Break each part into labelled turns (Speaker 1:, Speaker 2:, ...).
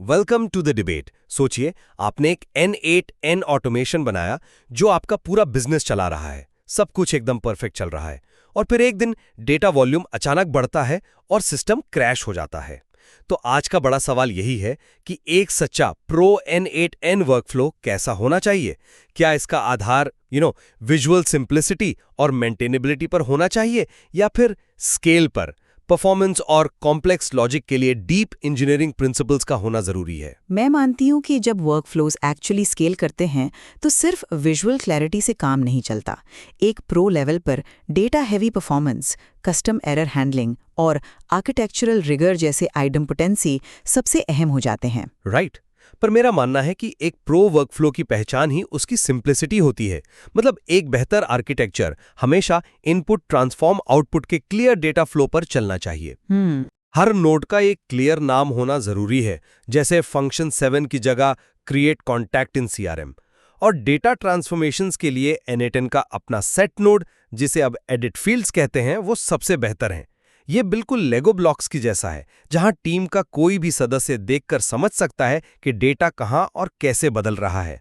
Speaker 1: Welcome to the debate. सोचिए, आपने एक N8N ऑटोमेशन बनाया जो आपका पूरा बिजनेस चला रहा है, सब कुछ एकदम परफेक्ट चल रहा है, और फिर एक दिन डेटा वॉल्यूम अचानक बढ़ता है और सिस्टम क्रैश हो जाता है। तो आज का बड़ा सवाल यही है कि एक सच्चा प्रो N8N वर्कफ्लो कैसा होना चाहिए। क्या इसका आधार विजुअल सिंप्लिसिटी और मेंटेनेबिलिटी पर होना चाहिए, या फिर स्केल पर, परफॉर्मेंस और कॉम्प्लेक्स लॉजिक के लिए डीप इंजीनियरिंग प्रिंसिपल्स का होना जरूरी है।
Speaker 2: मैं मानती हूँ कि जब वर्कफ्लोज एक्चुअली स्केल करते हैं तो सिर्फ विजुअल क्लैरिटी से काम नहीं चलता। एक प्रो लेवल पर data heavy performance, custom error handling और आर्किटेक्चरल रिगर जैसे आइडम्पोटेंसी सबसे अहम हो जाते हैं।
Speaker 1: राइट। पर मेरा मानना है कि एक प्रो वर्कफ्लो की पहचान ही उसकी सिंप्लिसिटी होती है। मतलब एक बेहतर आर्किटेक्चर हमेशा इनपुट ट्रांसफॉर्म आउटपुट के क्लियर डेटा फ्लो पर चलना चाहिए। हर नोड का एक क्लियर नाम होना जरूरी है, जैसे फंक्शन 7 की जगह क्रिएट कॉन्टैक्ट इन CRM। और डेटा ट्रांसफॉर्मेशंस के लिए N8N का अपना सेट नोड, जिसे अब एडिट फील्ड्स कहते हैं, वो सबसे बेहतर है। ये बिल्कुल लेगो ब्लॉक्स की जैसा है, जहां टीम का कोई भी सदस्य देखकर समझ सकता है कि डेटा कहां और कैसे बदल रहा है।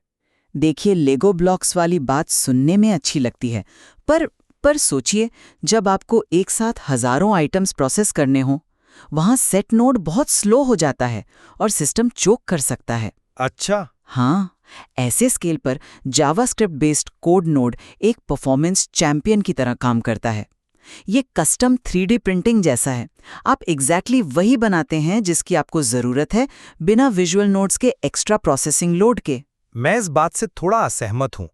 Speaker 2: देखिए, लेगो ब्लॉक्स वाली बात सुनने में अच्छी लगती है, पर सोचिए, जब आपको एक साथ हजारों आइटम्स प्रोसेस करने हों, वहां सेट नोड बहुत स्लो हो जाता है और सिस्टम चोक कर सकता है।
Speaker 1: अच्छा।
Speaker 2: हाँ, ऐसे स्केल पर जावास्क्रिप्ट बेस्ड कोड नोड एक परफॉर्मेंस चैंपियन की तरह काम करता है। ये कस्टम 3D प्रिंटिंग जैसा है। आप एग्जैक्टली वही बनाते हैं जिसकी आपको जरूरत है, बिना विजुअल नोड्स के एक्स्ट्रा प्रोसेसिंग लोड के।
Speaker 1: मैं इस बात से थोड़ा असहमत हूं।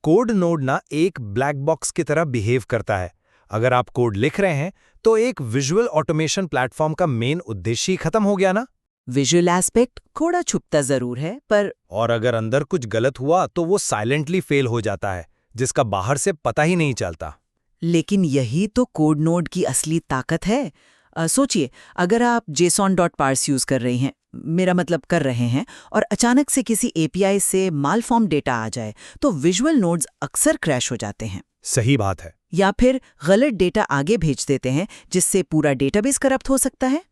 Speaker 1: कोड नोड ना एक ब्लैक बॉक्स की तरह बिहेव करता है। अगर आप कोड लिख रहे हैं तो एक विजुअल ऑटोमेशन प्लेटफॉर्म का मेन उद्देश्य ही खत्म हो गया ना।
Speaker 2: विजुअल एस्पेक्ट थोड़ा छुपता जरूर है, पर
Speaker 1: और अगर अंदर कुछ गलत हुआ तो वो साइलेंटली फेल हो जाता है, जिसका बाहर से पता ही नहीं चलता।
Speaker 2: लेकिन यही तो कोड नोड की असली ताकत है। सोचिए, अगर आप JSON.parse यूज कर रही हैं, मेरा मतलब कर रहे हैं, और अचानक से किसी API से मालफॉर्म डेटा आ जाए, तो विजुअल नोड्स अक्सर क्रैश हो जाते हैं।
Speaker 1: सही बात है।
Speaker 2: या फिर गलत डेटा आगे भेज देते हैं, जिससे पूरा डेटाबेस करप्ट हो सकता है।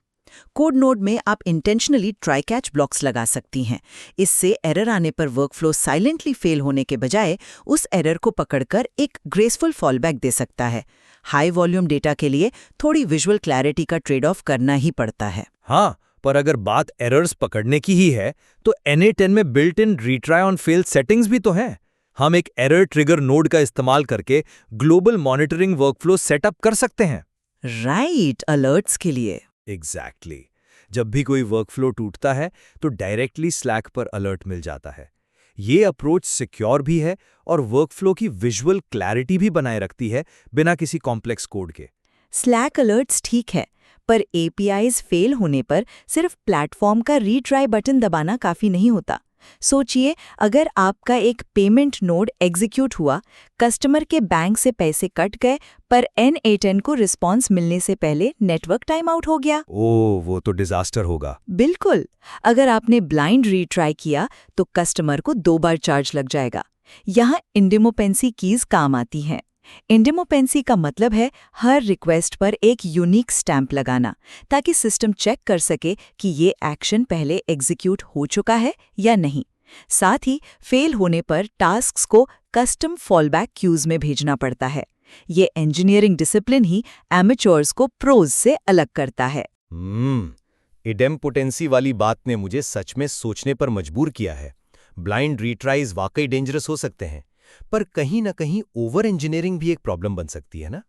Speaker 2: कोड नोड में आप इंटेंशनली ट्राई कैच ब्लॉक्स लगा सकती हैं। इससे एरर आने पर वर्कफ्लो साइलेंटली फेल होने के बजाय उस एरर को पकड़कर एक ग्रेसफुल फॉलबैक दे सकता है। हाई वॉल्यूम डेटा के लिए थोड़ी विजुअल क्लैरिटी का ट्रेड ऑफ करना ही पड़ता है।
Speaker 1: हाँ, पर अगर बात एरर्स पकड़ने की ही है तो N8N में built in retry on fail settings भी तो हैं। हम एक एरर ट्रिगर नोड का इस्तेमाल करके ग्लोबल मॉनिटरिंग वर्कफ्लो सेटअप कर सकते हैं।
Speaker 2: राइट, अलर्ट्स के लिए।
Speaker 1: एग्जैक्टली। जब भी कोई वर्कफ्लो टूटता है तो डायरेक्टली स्लैक पर अलर्ट मिल जाता है। ये अप्रोच सिक्योर भी है और वर्कफ्लो की विजुअल क्लैरिटी भी बनाए रखती है, बिना किसी कॉम्प्लेक्स कोड के।
Speaker 2: स्लैक अलर्ट्स ठीक है, पर APIs फेल होने पर सिर्फ प्लेटफॉर्म का रीट्राई बटन दबाना काफी नहीं होता। सोचिए, अगर आपका एक पेमेंट नोड एग्जीक्यूट हुआ, कस्टमर के बैंक से पैसे कट गए, पर N8N को रिस्पॉन्स मिलने से पहले नेटवर्क टाइम आउट हो गया।
Speaker 1: वो तो डिजास्टर होगा।
Speaker 2: बिल्कुल। अगर आपने ब्लाइंड रीट्राई किया तो कस्टमर को 2 बार चार्ज लग जाएगा। यहाँ इंडेमोपेंसी कीज काम आती हैं। इंडेमोपेंसी का मतलब है हर रिक्वेस्ट पर एक यूनिक स्टैंप लगाना, ताकि सिस्टम चेक कर सके कि ये एक्शन पहले एग्जीक्यूट हो चुका है या नहीं। साथ ही फेल होने पर टास्क्स को कस्टम फॉलबैक क्यूज में भेजना पड़ता है। ये इंजीनियरिंग डिसिप्लिन ही एमेच्योर्स को प्रोज से अलग करता है।
Speaker 1: इडेम्पोटेंसी वाली बात ने मुझे सच में सोचने पर मजबूर किया है। ब्लाइंड रीट्राइज वाकई डेंजरस हो सकते हैं, पर कहीं ना कहीं ओवर इंजीनियरिंग भी एक प्रॉब्लम बन सकती है ना।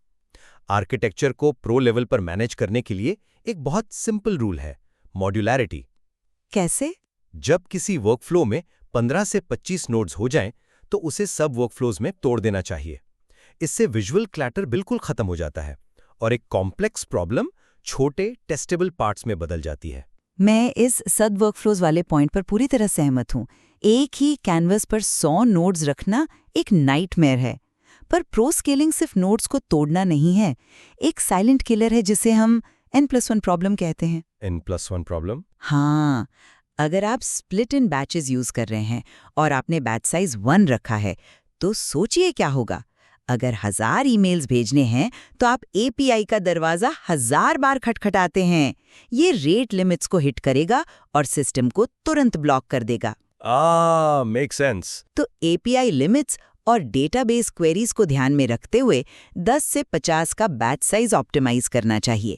Speaker 1: आर्किटेक्चर को प्रो लेवल पर मैनेज करने के लिए एक बहुत सिंपल रूल है, मॉड्यूलैरिटी।
Speaker 2: कैसे?
Speaker 1: जब किसी वर्कफ्लो में 15 से 25 नोड्स हो जाएं, तो उसे सब वर्कफ्लोज में तोड़ देना चाहिए। इससे विजुअल क्लैटर बिल्कुल खत्म हो जाता है और एक कॉम्प्लेक्स प्रॉब्लम छोटे टेस्टेबल पार्ट्स में बदल जाती है।
Speaker 2: मैं इस सब वर्कफ्लोज वाले पॉइंट पर पूरी तरह सहमत हूँ। एक ही कैनवस पर 100 नोड्स रखना एक नाइटमेयर है। पर प्रो स्केलिंग सिर्फ नोड्स को तोड़ना नहीं है, एक साइलेंट किलर है जिसे हम N+1 प्रॉब्लम कहते हैं।
Speaker 1: N+1 problem?
Speaker 2: हाँ, अगर आप स्प्लिट इन बैचेस यूज कर रहे हैं और आपने बैच साइज 1 रखा है, तो सोचिए क्या होगा।
Speaker 3: अगर 1000 ईमेल्स भेजने हैं तो आप एपीआई का दरवाजा 1000 बार खटखटाते हैं। ये रेट लिमिट्स को हिट करेगा और सिस्टम को तुरंत ब्लॉक कर देगा।
Speaker 1: Make sense.
Speaker 3: तो एपीआई लिमिट्स और डेटाबेस क्वेरीज को ध्यान में रखते हुए 10 से 50 का बैच साइज ऑप्टिमाइज करना चाहिए।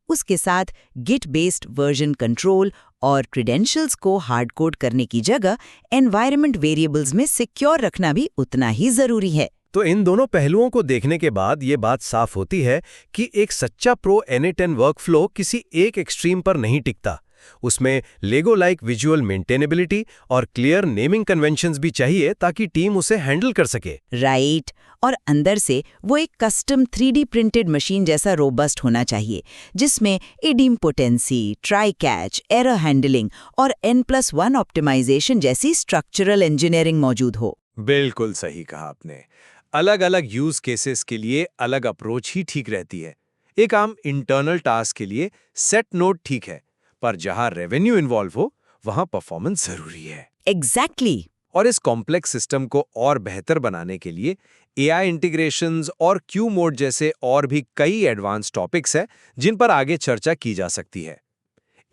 Speaker 3: उसके साथ गिट बेस्ड वर्जन कंट्रोल और क्रेडेंशियल्स को हार्ड कोड करने की जगह एनवायरनमेंट वेरिएबल्स में सिक्योर रखना भी उतना ही जरूरी है।
Speaker 1: तो इन दोनों पहलुओं को देखने के बाद ये बात साफ होती है कि एक सच्चा प्रो NA10 वर्कफ्लो किसी एक एक्सट्रीम पर नहीं टिकता। उसमें लेगो लाइक विजुअल मेंटेनेबिलिटी और क्लियर नेमिंग कन्वेंशंस भी चाहिए ताकि टीम उसे हैंडल कर सके।
Speaker 3: राइट। और अंदर से वो एक कस्टम 3D प्रिंटेड मशीन जैसा रोबस्ट होना चाहिए, जिसमें इडिम्पोटेंसी, ट्राई कैच, एरर हैंडलिंग और N+1 ऑप्टिमाइजेशन जैसी स्ट्रक्चरल इंजीनियरिंग मौजूद हो।
Speaker 1: बिल्कुल सही कहा आपने। अलग-अलग यूज केसेस के लिए अलग अप्रोच ही ठीक रहती है। एक आम इंटरनल टास्क के लिए सेट नोड ठीक है, पर जहां रेवेन्यू इन्वॉल्व हो वहां परफॉर्मेंस जरूरी है।
Speaker 3: एग्जैक्टली।
Speaker 1: और इस कॉम्प्लेक्स सिस्टम को और बेहतर बनाने के लिए AI इंटीग्रेशंस और क्यू मोड जैसे और भी कई एडवांस टॉपिक्स हैं जिन पर आगे चर्चा की जा सकती है।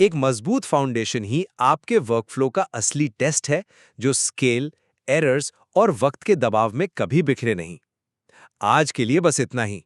Speaker 1: एक मजबूत फाउंडेशन ही आपके वर्कफ्लो का असली टेस्ट है, जो स्केल, एरर्स और वक्त के दबाव में कभी बिखरे नहीं। आज के लिए बस इतना ही।